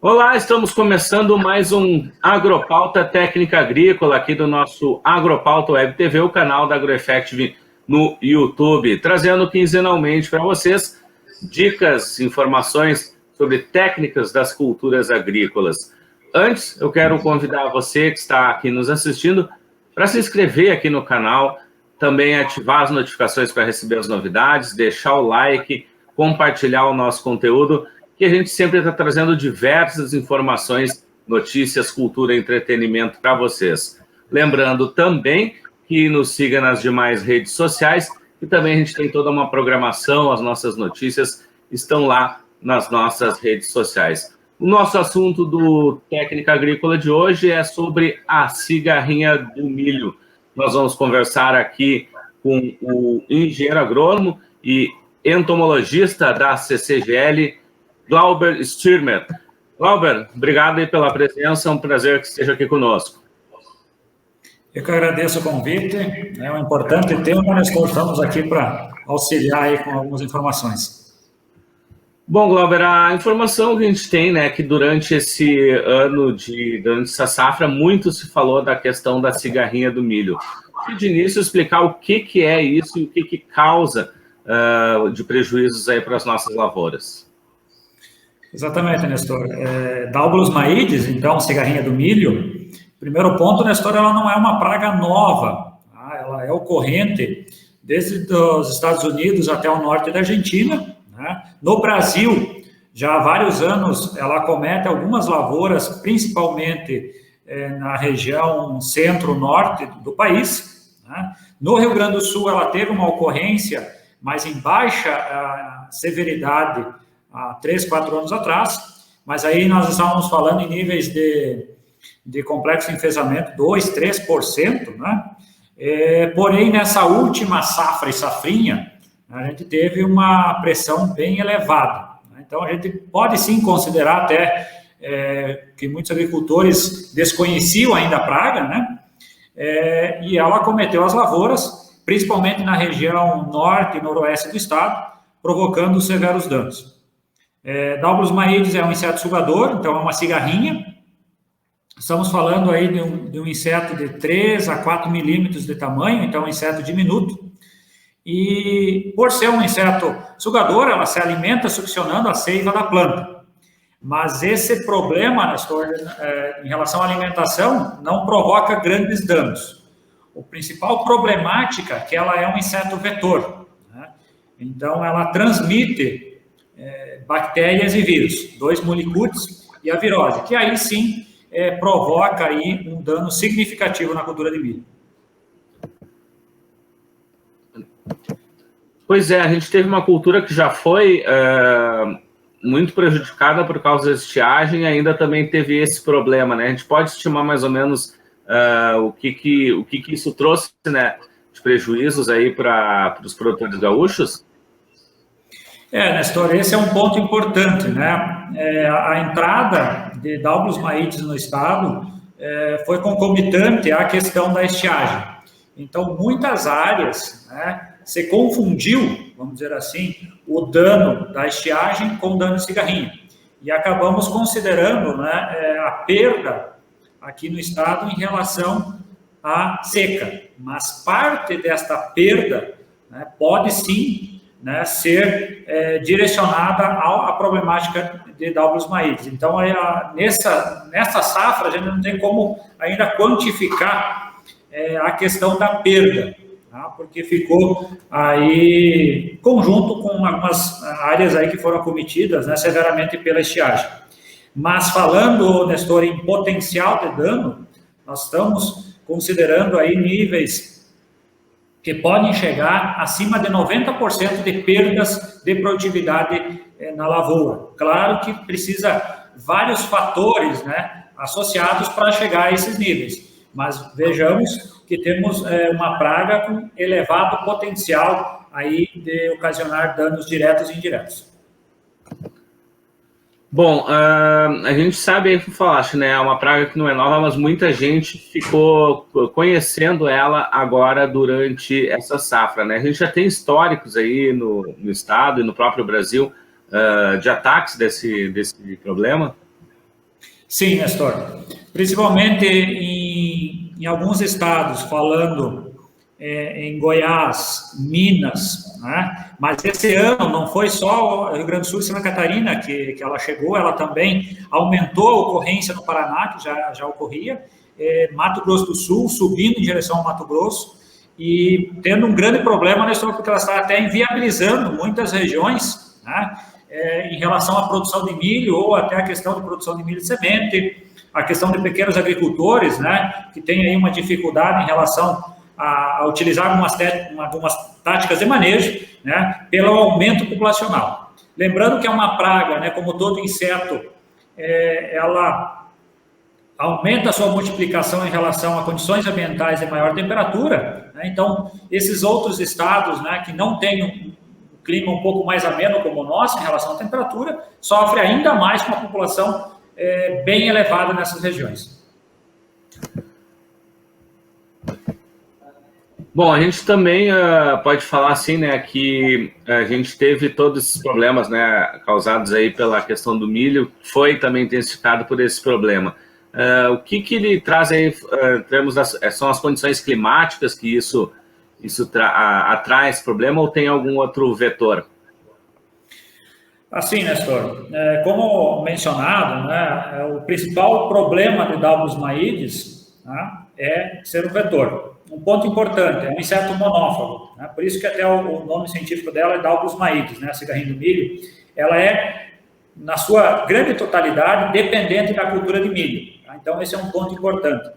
Olá, estamos começando mais um Agropauta Técnica Agrícola aqui do nosso Agropauta Web TV, o canal da AgroEffective no YouTube, trazendo quinzenalmente para vocês dicas, informações sobre técnicas das culturas agrícolas. Antes, eu quero convidar você que está aqui nos assistindo para se inscrever aqui no canal, também ativar as notificações para receber as novidades, deixar o like, compartilhar o nosso conteúdo, que a gente sempre está trazendo diversas informações, notícias, cultura e entretenimento para vocês. Lembrando também que nos siga nas demais redes sociais e também a gente tem toda uma programação, as nossas notícias estão lá nas nossas redes sociais. O nosso assunto do Técnica Agrícola de hoje é sobre a cigarrinha do milho. Nós vamos conversar aqui com o engenheiro agrônomo e entomologista da CCGL, Glauber Stürmer. Glauber, obrigado aí pela presença, é um prazer que esteja aqui conosco. Eu que agradeço o convite, é um importante tema, nós estamos aqui para auxiliar aí com algumas informações. Bom, Glauber, a informação que a gente tem, né, que durante esse ano, durante essa safra, muito se falou da questão da cigarrinha do milho. E de início explicar o que é isso e o que causa de prejuízos aí para as nossas lavouras. Exatamente, Nestor. Daubolus maides, então, cigarrinha do milho, primeiro ponto, Nestor, ela não é uma praga nova, tá? Ela é ocorrente desde os Estados Unidos até o norte da Argentina, né? No Brasil, já há vários anos, ela acomete algumas lavouras, principalmente na região centro-norte do país, né? No Rio Grande do Sul, ela teve uma ocorrência, mas em baixa severidade, há 3, 4 anos atrás, mas aí nós estávamos falando em níveis de complexo de enfesamento, 2, 3%, né? Porém, nessa última safra e safrinha, a gente teve uma pressão bem elevada, né? Então, a gente pode sim considerar até que muitos agricultores desconheciam ainda a praga, né? E ela acometeu as lavouras, principalmente na região norte e noroeste do estado, provocando severos danos. Daubolus maides é um inseto sugador, então é uma cigarrinha. Estamos falando aí de um inseto de 3 a 4 milímetros de tamanho, então é um inseto diminuto. E por ser um inseto sugador, ela se alimenta succionando a seiva da planta. Mas esse problema, Nestor, em relação à alimentação, não provoca grandes danos. O principal problemática é que ela é um inseto vetor, né? Então ela transmite bactérias e vírus, 2 molicutes e a virose, que aí sim provoca aí um dano significativo na cultura de milho. Pois é, a gente teve uma cultura que já foi muito prejudicada por causa da estiagem e ainda também teve esse problema, né? A gente pode estimar mais ou menos o que isso trouxe, né, de prejuízos aí para os produtores gaúchos? Nestor, esse é um ponto importante, né? A entrada de Daubolus maides no estado foi concomitante à questão da estiagem. Então, muitas áreas, né, se confundiu, vamos dizer assim, o dano da estiagem com o dano de cigarrinha. E acabamos considerando, né, a perda aqui no estado em relação à seca. Mas parte desta perda, né, pode sim, né, ser direcionada à problemática de Daubolus maides. Então, nessa safra, a gente não tem como ainda quantificar a questão da perda, tá? Porque ficou aí conjunto com algumas áreas aí que foram acometidas, né, severamente pela estiagem. Mas falando, Nestor, em potencial de dano, nós estamos considerando aí níveis que podem chegar acima de 90% de perdas de produtividade na lavoura. Claro que precisa vários fatores, né, associados para chegar a esses níveis, mas vejamos que temos uma praga com elevado potencial aí de ocasionar danos diretos e indiretos. Bom, a gente sabe aí que falaste, né? É uma praga que não é nova, mas muita gente ficou conhecendo ela agora durante essa safra, né? A gente já tem históricos aí no estado e no próprio Brasil de ataques desse problema. Sim, Nestor. Principalmente em alguns estados, falando em Goiás, Minas, né? Mas esse ano não foi só o Rio Grande do Sul e Santa Catarina que ela chegou, ela também aumentou a ocorrência no Paraná, que já ocorria, Mato Grosso do Sul, subindo em direção ao Mato Grosso, e tendo um grande problema, Nestor, porque ela está até inviabilizando muitas regiões, né? Em relação à produção de milho, ou até a questão de produção de milho de semente, a questão de pequenos agricultores, né, que tem aí uma dificuldade em relação a utilizar algumas táticas de manejo, né, pelo aumento populacional. Lembrando que é uma praga, né, como todo inseto, ela aumenta a sua multiplicação em relação a condições ambientais de maior temperatura, né, então, esses outros estados, né, que não têm um clima um pouco mais ameno como o nosso em relação à temperatura, sofre ainda mais com a população bem elevada nessas regiões. Bom, a gente também pode falar assim, né, que a gente teve todos esses problemas, né, causados aí pela questão do milho, foi também intensificado por esse problema. O que ele traz aí, são as condições climáticas que isso atrai esse problema, ou tem algum outro vetor? Assim, Nestor, como mencionado, né, o principal problema de Dalbus maides, né, é ser um vetor. Um ponto importante, é um inseto monófago, né, por isso que até o nome científico dela é Dalbus maides, né, a cigarrinha do milho. Ela é, na sua grande totalidade, dependente da cultura de milho. Tá? Então, esse é um ponto importante.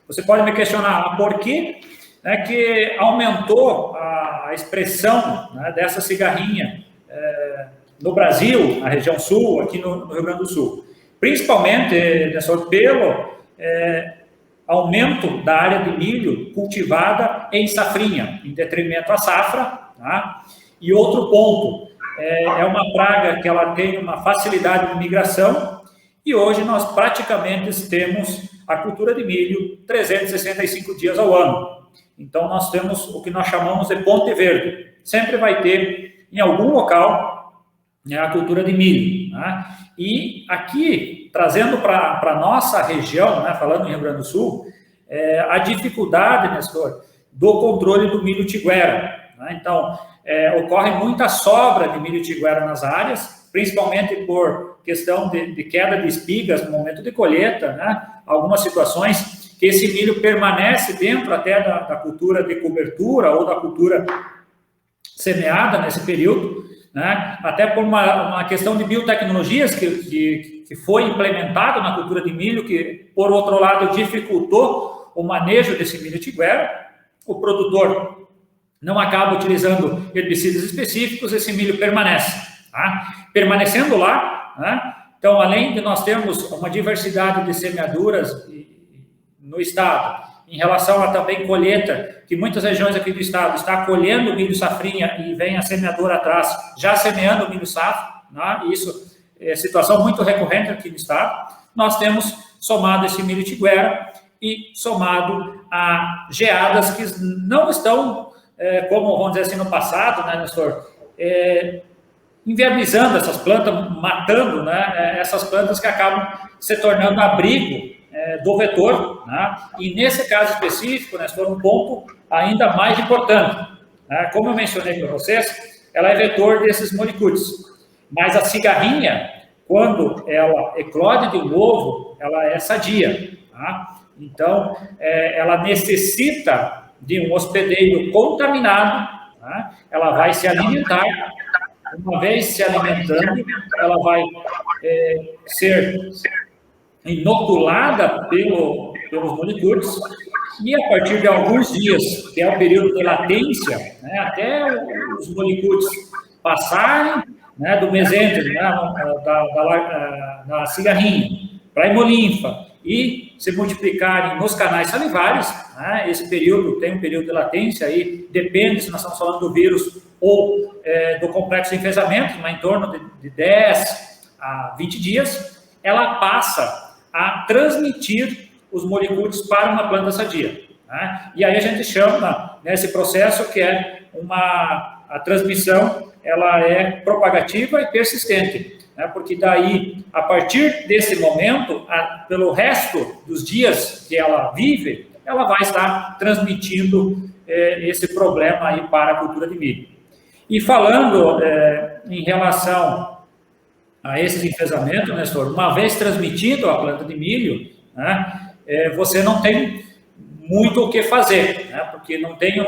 Você pode me questionar por que, né, que aumentou a expressão, né, dessa cigarrinha no Brasil, na região sul, aqui no Rio Grande do Sul. Principalmente, pelo aumento da área de milho cultivada em safrinha, em detrimento à safra. Tá? E outro ponto, é uma praga que ela tem uma facilidade de migração, e hoje nós praticamente temos a cultura de milho 365 dias ao ano. Então, nós temos o que nós chamamos de ponte verde. Sempre vai ter, em algum local, a cultura de milho. Né? E aqui, trazendo para a nossa região, né, falando em Rio Grande do Sul, a dificuldade, Nestor, do controle do milho tiguera. Né? Então, ocorre muita sobra de milho tiguera nas áreas, principalmente por questão de queda de espigas no momento de colheita, né? Algumas situações que esse milho permanece dentro até da cultura de cobertura ou da cultura semeada nesse período, né? Até por uma questão de biotecnologias que foi implementado na cultura de milho, que, por outro lado, dificultou o manejo desse milho tiguera. O produtor não acaba utilizando herbicidas específicos, esse milho permanece. Tá? Permanecendo lá, né? Então, além de nós termos uma diversidade de semeaduras no estado, em relação a também colheita, que muitas regiões aqui do estado está colhendo milho safrinha e vem a semeadora atrás, já semeando milho safra, né? Isso é situação muito recorrente aqui no estado. Nós temos somado esse milho tiguera e somado a geadas que não estão, como vamos dizer assim, no passado, né, Nestor, inviabilizando essas plantas, matando, né, essas plantas que acabam se tornando abrigo do vetor, né? E nesse caso específico, né, foi um ponto ainda mais importante. Né? Como eu mencionei para vocês, ela é vetor desses molicutes, mas a cigarrinha, quando ela eclode de um ovo, ela é sadia. Tá? Então, ela necessita de um hospedeiro contaminado, tá? Ela vai se alimentar. Uma vez se alimentando, ela vai ser inoculada pelos molicutes, e a partir de alguns dias, que é o período de latência, né, até os molicutes passarem, né, do mesênter, né, da cigarrinha, para a hemolinfa, e se multiplicarem nos canais salivares, né, esse período tem um período de latência, aí depende se nós estamos falando do vírus ou do complexo de enfesamento, mas em torno de 10 a 20 dias, ela passa a transmitir os molicutes para uma planta sadia. Né? E aí a gente chama, nesse processo, que é a transmissão ela é propagativa e persistente, né? Porque daí, a partir desse momento, pelo resto dos dias que ela vive, ela vai estar transmitindo esse problema aí para a cultura de milho. E falando em relação a esses enfesamentos, Nestor, uma vez transmitido a planta de milho, né, você não tem muito o que fazer, né, porque não tem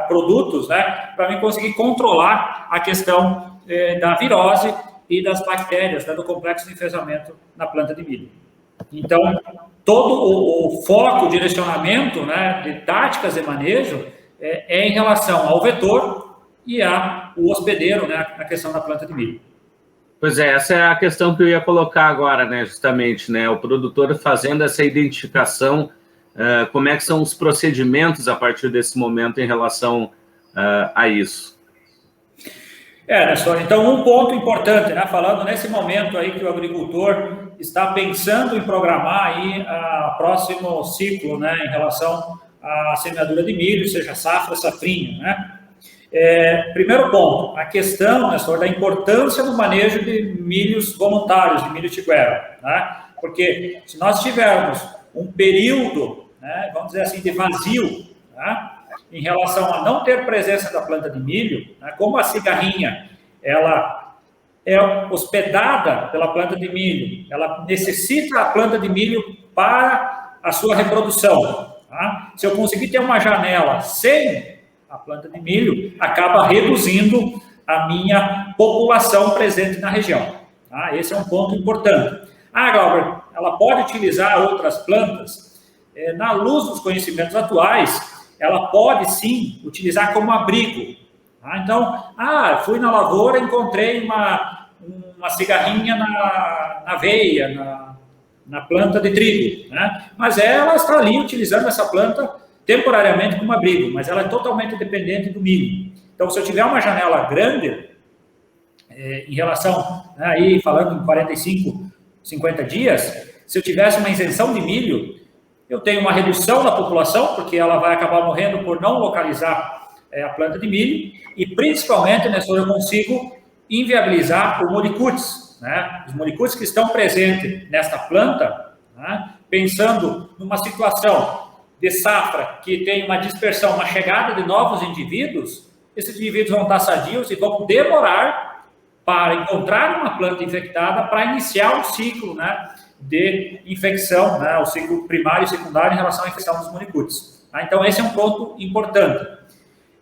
produtos, né, para mim conseguir controlar a questão da virose e das bactérias, né, do complexo de enfesamento na planta de milho. Então, todo o foco, o direcionamento, né, de táticas de manejo em relação ao vetor e ao hospedeiro, né, na questão da planta de milho. Pois é, essa é a questão que eu ia colocar agora, né, justamente, né, o produtor fazendo essa identificação, como é que são os procedimentos a partir desse momento em relação a isso? Nestor, então um ponto importante, né, falando nesse momento aí que o agricultor está pensando em programar aí o próximo ciclo, né, em relação à semeadura de milho, seja safra, safrinha, né? Primeiro ponto, a questão, Nestor, da importância do manejo de milhos voluntários, de milho tiguera, né? Porque se nós tivermos um período, né, vamos dizer assim, de vazio, né, em relação a não ter presença da planta de milho, né, como a cigarrinha, ela é hospedada pela planta de milho, ela necessita a planta de milho para a sua reprodução, tá? Se eu conseguir ter uma janela sem a planta de milho, acaba reduzindo a minha população presente na região, tá? Esse é um ponto importante. Glauber, ela pode utilizar outras plantas? Na luz dos conhecimentos atuais, ela pode sim utilizar como abrigo, tá? Então, fui na lavoura e encontrei uma cigarrinha na aveia, na planta de trigo, né? Mas ela está ali utilizando essa planta temporariamente como abrigo, mas ela é totalmente dependente do milho. Então, se eu tiver uma janela grande, em relação, né, aí falando em 45, 50 dias, se eu tivesse uma isenção de milho, eu tenho uma redução da população, porque ela vai acabar morrendo por não localizar a planta de milho, e principalmente, né, eu consigo inviabilizar o molicutes, né? Os molicutes que estão presentes nesta planta, né, pensando numa situação de safra que tem uma dispersão, uma chegada de novos indivíduos, esses indivíduos vão estar sadios e vão demorar para encontrar uma planta infectada para iniciar o ciclo, né, de infecção, né, o ciclo primário e secundário em relação à infecção dos molicutes. Tá? Então, esse é um ponto importante.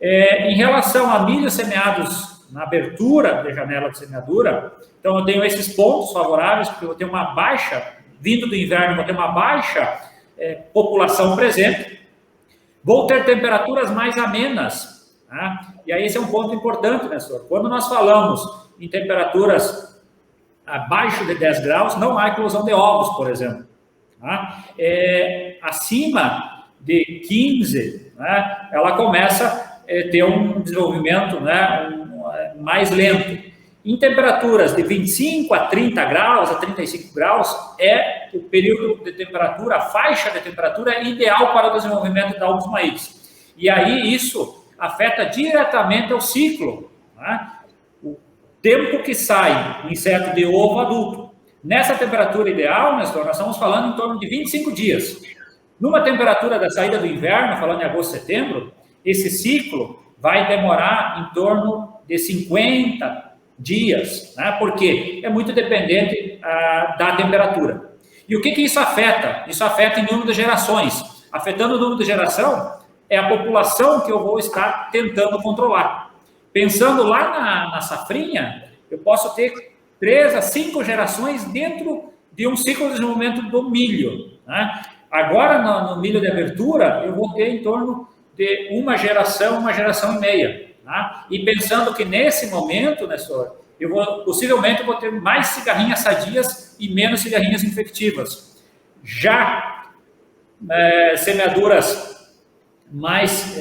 Em relação a milhos semeados na abertura da janela de semeadura, então eu tenho esses pontos favoráveis, porque eu vou ter uma baixa, vindo do inverno, vou ter uma baixa população presente, vou ter temperaturas mais amenas, tá? E aí esse é um ponto importante, né, senhor? Quando nós falamos em temperaturas abaixo de 10 graus, não há eclosão de ovos, por exemplo, tá? Acima de 15, né, ela começa a ter um desenvolvimento, né, mais lento. Em temperaturas de 25 a 30 graus, a 35 graus, é o período de temperatura, a faixa de temperatura ideal para o desenvolvimento de Dalbos maíz. E aí isso afeta diretamente o ciclo, né? O tempo que sai o inseto de ovo adulto. Nessa temperatura ideal, nós estamos falando em torno de 25 dias. Numa temperatura da saída do inverno, falando em agosto, setembro, esse ciclo vai demorar em torno de 50 dias, né? Porque é muito dependente da temperatura. E o que isso afeta? Isso afeta em número de gerações. Afetando o número de geração, é a população que eu vou estar tentando controlar. Pensando lá na safrinha, eu posso ter 3 a 5 gerações dentro de um ciclo de desenvolvimento do milho, né? Agora, no milho de abertura, eu vou ter em torno de uma geração e meia. Tá? E pensando que nesse momento, né, senhor, possivelmente vou ter mais cigarrinhas sadias e menos cigarrinhas infectivas. Já semeaduras mais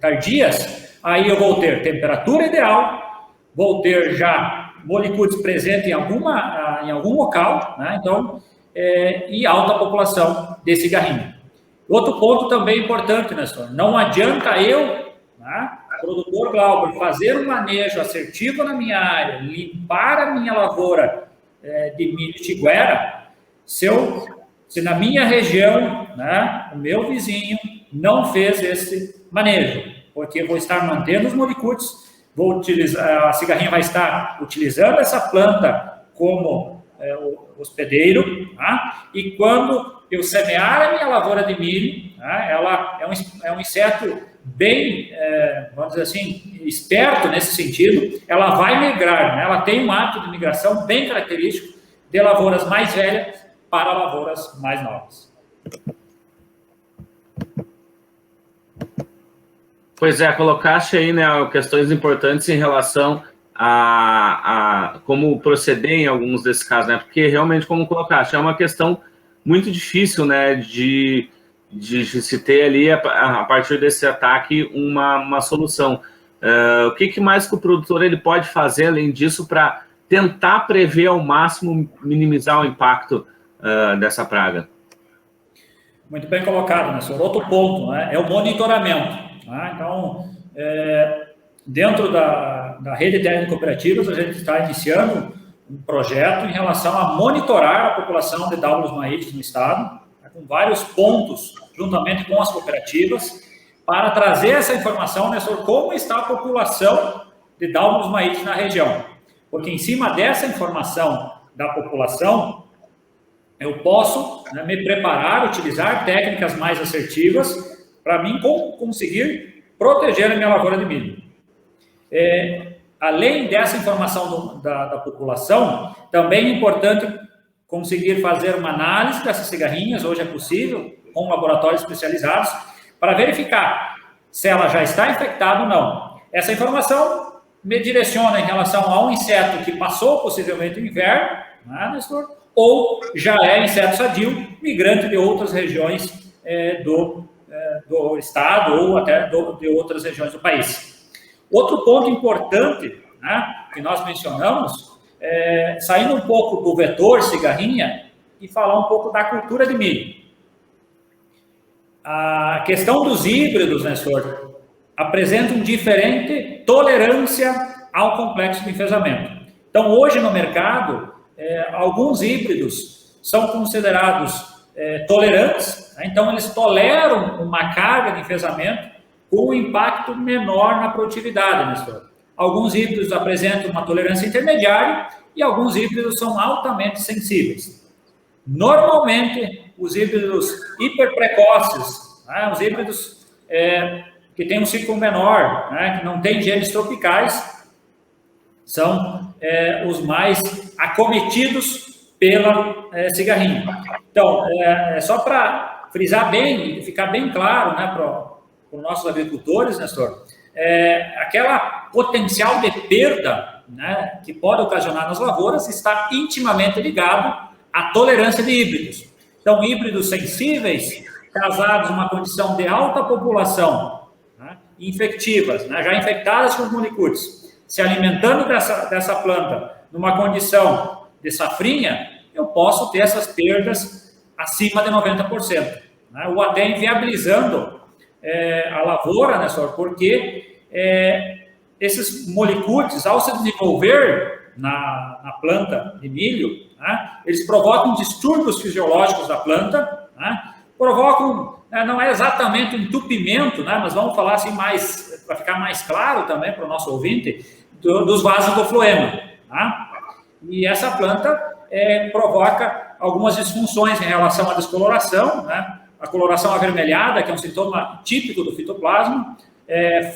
tardias, aí eu vou ter temperatura ideal, vou ter já molicutes presentes em algum local, né? Então, e alta população de cigarrinha. Outro ponto também importante, né, senhor? Não adianta eu, né, produtor Glauber, fazer um manejo assertivo na minha área, limpar a minha lavoura de milho tiguera, se na minha região, né, o meu vizinho não fez esse manejo, porque eu vou estar mantendo os molicutes, a cigarrinha vai estar utilizando essa planta como hospedeiro, tá? E quando eu semear a minha lavoura de milho, tá? Ela é um inseto bem, vamos dizer assim, esperto nesse sentido, ela vai migrar, né? Ela tem um ato de migração bem característico de lavouras mais velhas para lavouras mais novas. Pois é, colocaste aí, né, questões importantes em relação a como proceder em alguns desses casos, né? Porque realmente, como colocaste, é uma questão muito difícil, né, de se ter ali, a partir desse ataque, uma solução. O que mais que o produtor ele pode fazer, além disso, para tentar prever ao máximo, minimizar o impacto dessa praga? Muito bem colocado, né, senhor? Outro ponto, né, é o monitoramento. Né? Então, dentro da rede técnica cooperativas, a gente está iniciando um projeto em relação a monitorar a população de Daubolus maites no estado, né, com vários pontos, juntamente com as cooperativas, para trazer essa informação, né, sobre como está a população de Daubolus maites na região. Porque em cima dessa informação da população, eu posso, né, me preparar, utilizar técnicas mais assertivas para mim conseguir proteger a minha lavoura de milho. Além dessa informação da população, também é importante conseguir fazer uma análise dessas cigarrinhas, hoje é possível, com laboratórios especializados, para verificar se ela já está infectada ou não. Essa informação me direciona em relação a um inseto que passou possivelmente o inverno, né, Nestor? Ou já é inseto sadio, migrante de outras regiões do estado ou até de outras regiões do país. Outro ponto importante, né, que nós mencionamos, saindo um pouco do vetor cigarrinha e falar um pouco da cultura de milho. A questão dos híbridos, né, senhor, apresentam diferente tolerância ao complexo de enfesamento. Então, hoje no mercado, alguns híbridos são considerados tolerantes, né? Então eles toleram uma carga de enfesamento com um impacto menor na produtividade, né, senhor? Alguns híbridos apresentam uma tolerância intermediária e alguns híbridos são altamente sensíveis. Normalmente, os híbridos hiperprecoces, né, os híbridos que têm um ciclo menor, né, que não têm genes tropicais, são os mais acometidos pela cigarrinha. Então, só para frisar bem e ficar bem claro, né, para os nossos agricultores, Nestor, aquela potencial de perda, né, que pode ocasionar nas lavouras está intimamente ligado à tolerância de híbridos. Então, híbridos sensíveis, casados em uma condição de alta população, né, infectivas, né, já infectadas com os molicutes, se alimentando dessa planta numa condição de safrinha, eu posso ter essas perdas acima de 90%, né, ou até inviabilizando a lavoura, né, senhor, porque esses molicutes, ao se desenvolver na planta de milho, né, eles provocam distúrbios fisiológicos da planta, né, provocam, não é exatamente um entupimento, né, mas vamos falar assim mais, para ficar mais claro também para o nosso ouvinte, dos vasos do floema. Tá? E essa planta provoca algumas disfunções em relação à descoloração, né? A coloração avermelhada, que é um sintoma típico do fitoplasma,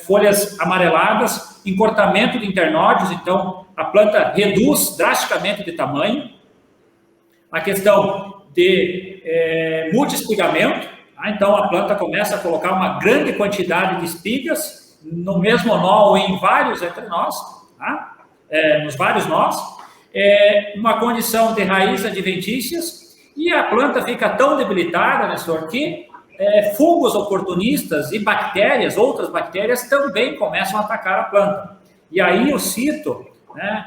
folhas amareladas, encurtamento de internódios, então a planta reduz drasticamente de tamanho, a questão de multiespigamento, tá? Então a planta começa a colocar uma grande quantidade de espigas no mesmo nó ou em vários entre nós, tá? Nos vários nós, uma condição de raiz adventícias, e a planta fica tão debilitada, né, senhor, que fungos oportunistas e bactérias, outras bactérias, também começam a atacar a planta. E aí eu cito, né,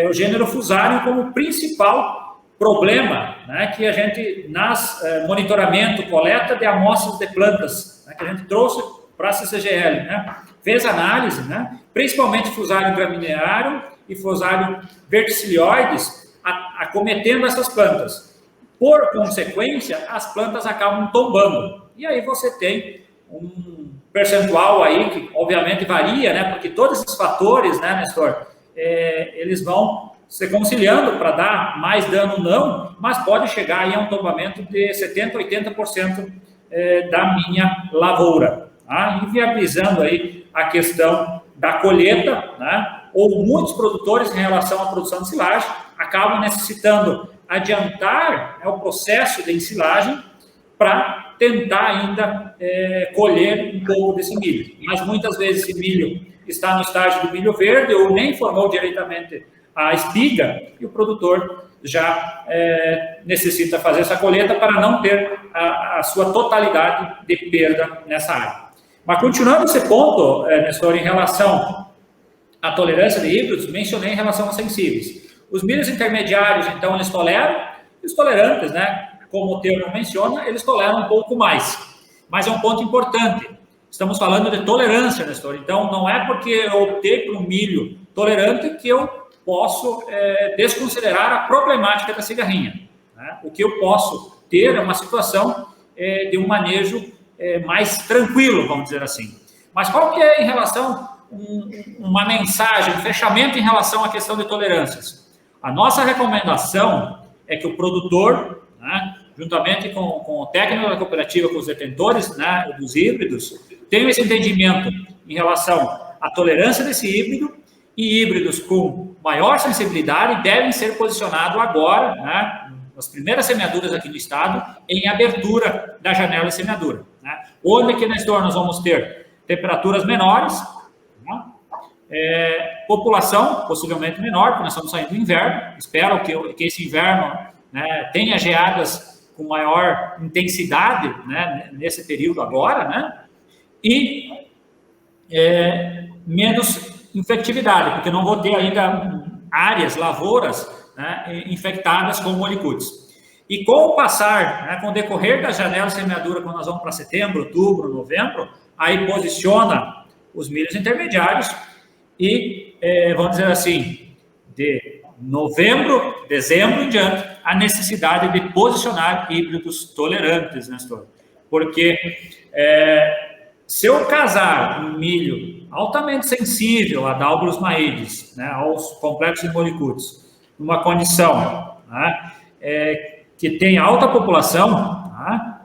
o gênero Fusarium como principal problema, né, que a gente, monitoramento, coleta de amostras de plantas, né, que a gente trouxe para a CCGL, né, fez análise, né, principalmente Fusarium graminearum e Fusarium verticilioides, acometendo essas plantas. Por consequência, as plantas acabam tombando. E aí você tem um percentual aí que obviamente varia, né, porque todos esses fatores, né, Nestor, eles vão se conciliando para dar mais dano não, mas pode chegar aí a um tombamento de 70%, 80% da minha lavoura, tá? Inviabilizando aí a questão da colheita, né? Ou muitos produtores, em relação à produção de silagem, acabam necessitando adiantar, né, o processo de ensilagem para tentar ainda colher um pouco desse milho. Mas muitas vezes esse milho está no estágio do milho verde ou nem formou diretamente a espiga e o produtor já necessita fazer essa colheita para não ter a sua totalidade de perda nessa área. Mas continuando esse ponto, Nestor, em relação à tolerância de híbridos, mencionei em relação aos sensíveis. Os milhos intermediários, então, eles toleram, os tolerantes, né, como o termo menciona, eles toleram um pouco mais. Mas é um ponto importante. Estamos falando de tolerância, Nestor. Então, não é porque eu optei por um milho tolerante que eu posso desconsiderar a problemática da cigarrinha, né? O que eu posso ter é uma situação de um manejo mais tranquilo, vamos dizer assim. Mas qual que é em relação, uma mensagem, um fechamento em relação à questão de tolerâncias? A nossa recomendação é que o produtor, né, juntamente com o técnico da cooperativa, com os detentores, né, dos híbridos, tenham esse entendimento em relação à tolerância desse híbrido, e híbridos com maior sensibilidade devem ser posicionados agora, né, nas primeiras semeaduras aqui no estado, em abertura da janela de semeadura, né, onde que nós vamos ter temperaturas menores, né, população possivelmente menor, porque nós estamos saindo do inverno. Espero que esse inverno, né, tenha geadas com maior intensidade, né, nesse período agora, né, e menos infectividade, porque não vou ter ainda áreas, lavouras, né, infectadas com molicutes. E com o passar, né, com o decorrer da janela de semeadura, quando nós vamos para setembro, outubro, novembro, aí posiciona os milhos intermediários e, vamos dizer assim, de novembro, dezembro em diante, a necessidade de posicionar híbridos tolerantes, Nestor. Porque se eu casar um milho altamente sensível a Daubulus maides, né, aos complexos de molicutes, numa condição, né, que tem alta população, né,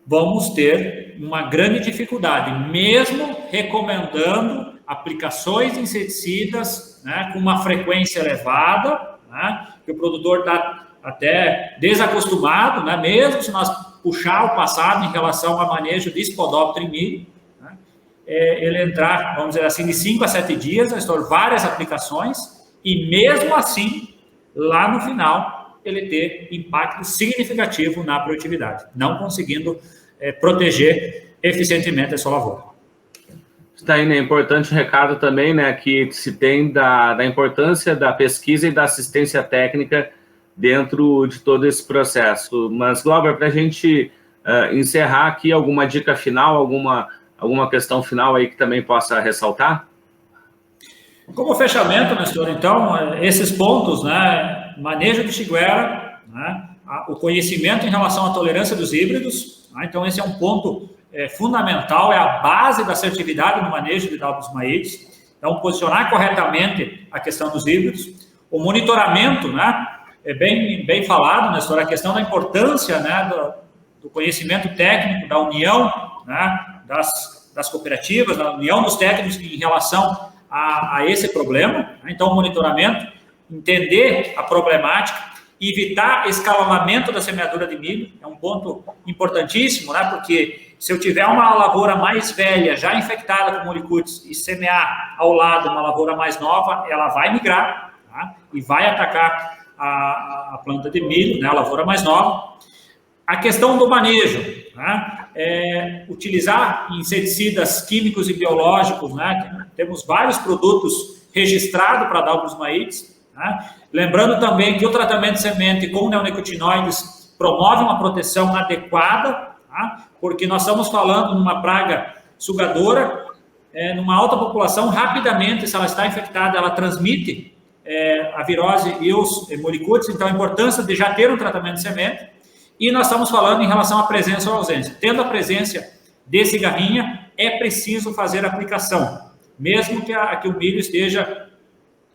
vamos ter uma grande dificuldade, mesmo recomendando aplicações de inseticidas, né, com uma frequência elevada, né, que o produtor está até desacostumado, né, mesmo se nós puxar o passado em relação ao manejo de espodóptero em milho, né, ele entrar, vamos dizer assim, de 5 a 7 dias, várias aplicações, e mesmo assim, lá no final, ele ter impacto significativo na produtividade, não conseguindo proteger eficientemente a sua lavoura. Está aí, né? Importante o recado também, né, que se tem da importância da pesquisa e da assistência técnica dentro de todo esse processo. Mas, Glauber, para a gente encerrar aqui, alguma dica final, alguma questão final aí que também possa ressaltar? Como fechamento, Nestor, então, esses pontos, né, manejo de Shigera, né, o conhecimento em relação à tolerância dos híbridos, né, então esse é um ponto fundamental, é a base da assertividade no manejo de Daubulus maides. Então, posicionar corretamente a questão dos híbridos, o monitoramento, né, é bem falado, Nestor, a questão da importância, né, do conhecimento técnico, da união, né, das cooperativas, da união dos técnicos em relação a esse problema. Então, o monitoramento, entender a problemática, evitar escalonamento da semeadura de milho, é um ponto importantíssimo, né, porque se eu tiver uma lavoura mais velha, já infectada com molicutes, e semear ao lado uma lavoura mais nova, ela vai migrar, tá, e vai atacar a planta de milho, né, a lavoura mais nova. A questão do manejo, né, utilizar inseticidas químicos e biológicos, né, temos vários produtos registrados para Daubulus maides, né, lembrando também que o tratamento de semente com neonicotinoides promove uma proteção adequada, tá, porque nós estamos falando de uma praga sugadora, numa alta população, rapidamente, se ela está infectada, ela transmite a virose e os hemolicutes, então a importância de já ter um tratamento de semente. E nós estamos falando em relação à presença ou ausência. Tendo a presença de cigarrinha, é preciso fazer a aplicação, mesmo que o milho esteja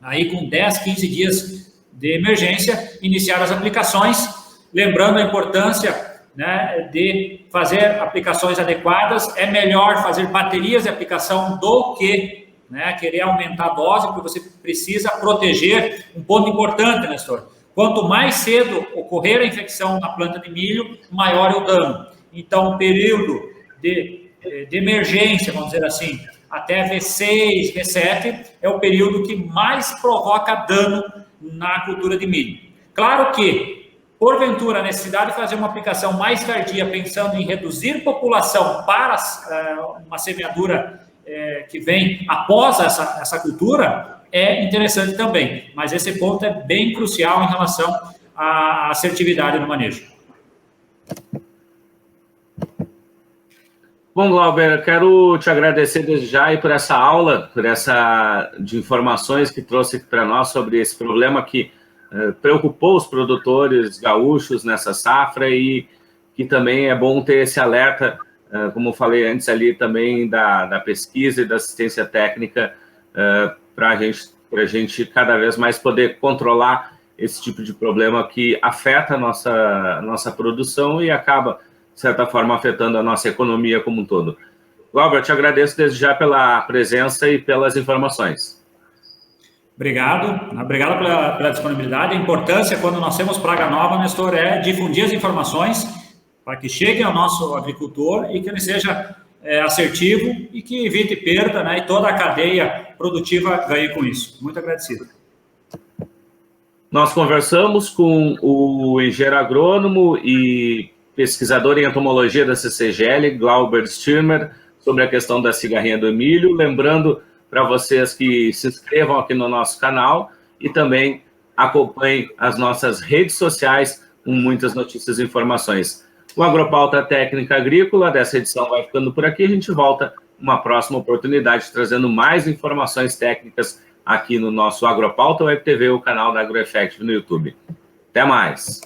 aí com 10, 15 dias de emergência, iniciar as aplicações, lembrando a importância, né, de fazer aplicações adequadas. É melhor fazer baterias de aplicação do que, né, querer aumentar a dose, porque você precisa proteger. Um ponto importante, Nestor, quanto mais cedo ocorrer a infecção na planta de milho, maior é o dano. Então, o período de emergência, vamos dizer assim, até V6, V7, é o período que mais provoca dano na cultura de milho. Claro que, porventura, a necessidade de fazer uma aplicação mais tardia, pensando em reduzir população para uma semeadura que vem após essa cultura, é interessante também. Mas esse ponto é bem crucial em relação à assertividade no manejo. Bom, Glauber, quero te agradecer desde já aí por essa aula, de informações que trouxe aqui para nós sobre esse problema que preocupou os produtores gaúchos nessa safra e que também é bom ter esse alerta, como eu falei antes ali também da pesquisa e da assistência técnica para a gente cada vez mais poder controlar esse tipo de problema que afeta a nossa produção e acaba, de certa forma, afetando a nossa economia como um todo. Glauber, te agradeço desde já pela presença e pelas informações. Obrigado pela disponibilidade. A importância, quando nós temos praga nova, Nestor, é difundir as informações para que cheguem ao nosso agricultor e que ele seja assertivo e que evite perda, né, e toda a cadeia produtiva ganhe com isso. Muito agradecido. Nós conversamos com o engenheiro agrônomo e pesquisador em entomologia da CCGL, Glauber Stürmer, sobre a questão da cigarrinha do milho. Lembrando para vocês que se inscrevam aqui no nosso canal e também acompanhem as nossas redes sociais com muitas notícias e informações. O Agropauta Técnica Agrícola dessa edição vai ficando por aqui. A gente volta uma próxima oportunidade trazendo mais informações técnicas aqui no nosso Agropauta Web TV, o canal da AgroEffective no YouTube. Até mais!